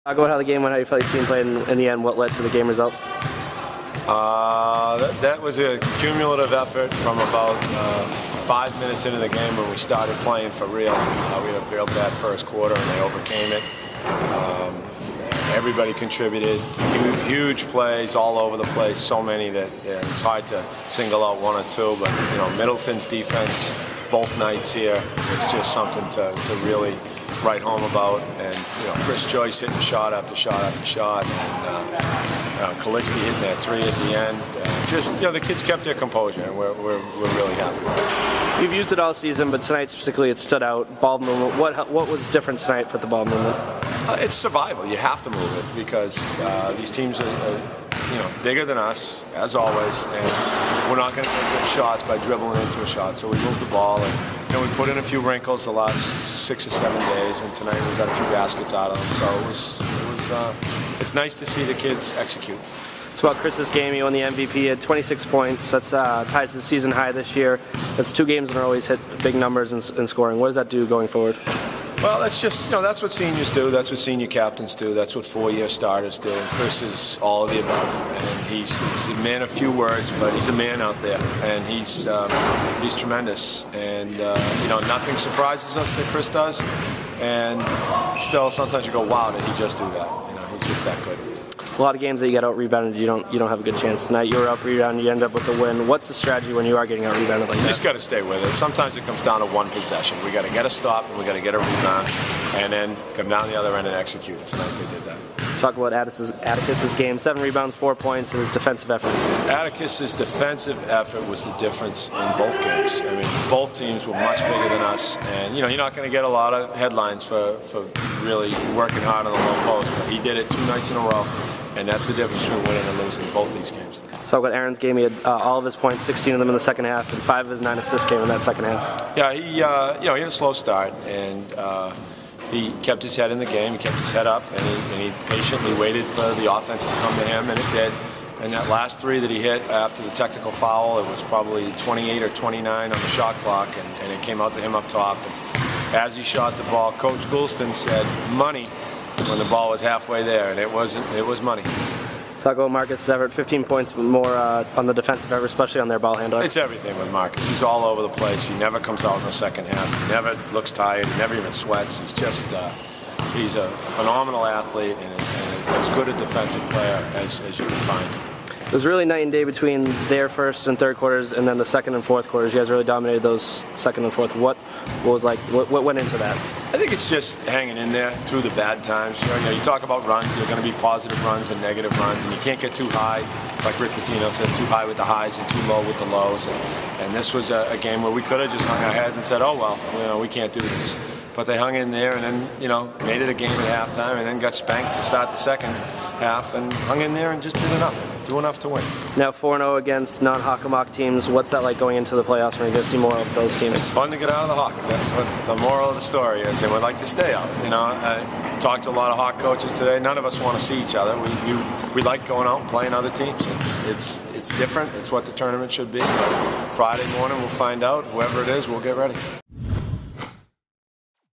Talk about how the game went, how you felt your team played in the end, what led to the game result? That was a cumulative effort from about 5 minutes into the game when we started playing for real. We had a real bad first quarter and they overcame it. Everybody contributed, huge plays all over the place, so many that it's hard to single out one or two, but you know, Middleton's defense both nights here was just something to really write home about, and you know, Chris Joyce hitting shot after shot after shot, and Calixte hitting that three at the end. Just, you know, the kids kept their composure, and we're really happy with it. You've used it all season, but tonight specifically it stood out. Ball movement. What was different tonight for the ball movement? It's survival. You have to move it because these teams are you know, bigger than us, as always, and we're not going to get good shots by dribbling into a shot. So we move the ball, and you know, we put in a few wrinkles the last 6 or 7 days, and tonight we got a few baskets out of them. So it's nice to see the kids execute. So about Chris's game, he won the MVP at 26 points. That's ties his season high this year. That's 2 games in a row he's hit big numbers in scoring. What does that do going forward? Well, that's just, you know, that's what seniors do. That's what senior captains do. That's what 4-year starters do. And Chris is all of the above. And he's a man of few words, but he's a man out there. And he's tremendous. And, you know, nothing surprises us that Chris does. And still, sometimes you go, wow, did he just do that? You know, he's just that good. A lot of games that you get out-rebounded, you don't have a good chance. Tonight you were up-rebounded, you end up with a win. What's the strategy when you are getting out-rebounded like that? You just got to stay with it. Sometimes it comes down to one possession. We got to get a stop, and we got to get a rebound, and then come down the other end and execute. Tonight they did that. Talk about Atticus's game. 7 rebounds, 4 points, and his defensive effort. Atticus's defensive effort was the difference in both games. I mean, both teams were much bigger than us, and you know, you're not going to get a lot of headlines for really working hard on the low post, but he did it 2 nights in a row. And that's the difference between winning and losing both these games. Talk about Aaron's game. He had all of his points, 16 of them in the second half, and 5 of his 9 assists came in that second half. Yeah, he had a slow start, and he kept his head in the game. He kept his head up, and he patiently waited for the offense to come to him, and it did. And that last 3 that he hit after the technical foul, it was probably 28 or 29 on the shot clock, and it came out to him up top. And as he shot the ball, Coach Goulston said, "Money," when the ball was halfway there, and it was money. Talk about Marcus Xaverian, 15 points more on the defensive effort, especially on their ball handler. It's everything with Marcus. He's all over the place. He never comes out in the second half. He never looks tired. He never even sweats. He's just he's a phenomenal athlete and as good a defensive player as you can find. It was really night and day between their first and third quarters and then the second and fourth quarters. You guys really dominated those second and fourth. What went into that? I think it's just hanging in there through the bad times. You know, you talk about runs. There are going to be positive runs and negative runs, and you can't get too high, like Rick Pitino said, too high with the highs and too low with the lows. And this was a game where we could have just hung our heads and said, oh, well, you know, we can't do this. But they hung in there and then, you know, made it a game at halftime and then got spanked to start the second half and hung in there and just did enough. Do enough to win. Now 4-0 against non-Hockomock teams. What's that like going into the playoffs when you get to see more of those teams? It's fun to get out of the Hawk. That's what the moral of the story is. They would like to stay out. You know, I talked to a lot of Hawk coaches today. None of us want to see each other. We like going out and playing other teams. It's different. It's what the tournament should be. But Friday morning we'll find out. Whoever it is, we'll get ready.